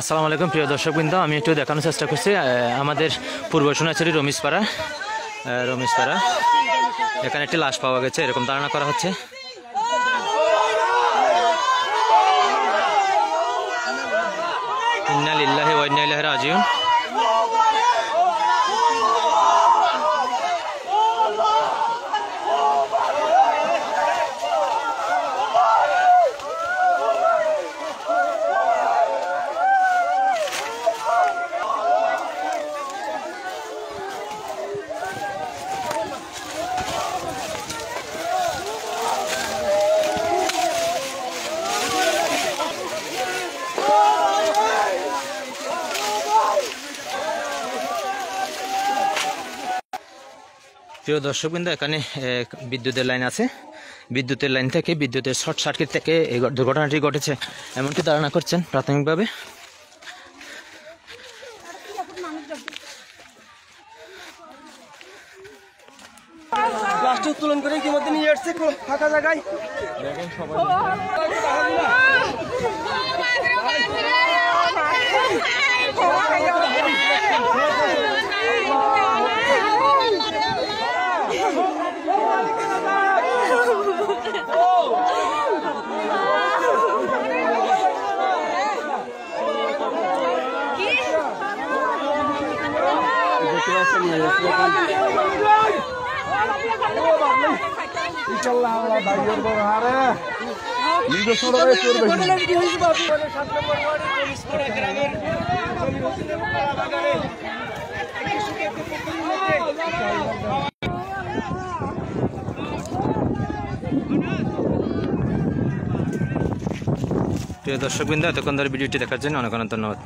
আসসালামু আলাইকুম প্রিয় দর্শকবৃন্দ, আমি একটু দেখানোর চেষ্টা করছি আমাদের পূর্ব সোনাইছড়ি রমিজপাড়া এখানে একটি লাশ পাওয়া গেছে, এরকম ধারণা করা হচ্ছে। ইন্না লিল্লাহি ওয়া ইন্না ইলাইহি রাজিউন। প্রিয় দর্শকবৃন্দ, এখানে বিদ্যুতের লাইন আছে, বিদ্যুতের লাইন থেকে বিদ্যুতের শর্ট সার্কিট থেকে এই দুর্ঘটনাটি ঘটেছে এমনটি ধারণা করছেন প্রাথমিকভাবে। প্লাস্টিক উত্তোলন করে ইতিমধ্যে নিয়ে আসছে ফাঁকা জায়গায়। দেখেন সবাই প্রিয় দর্শকবৃন্দ, এতক্ষণ ধরে ভিডিওটি দেখার জন্য অনেক অনেক ধন্যবাদ।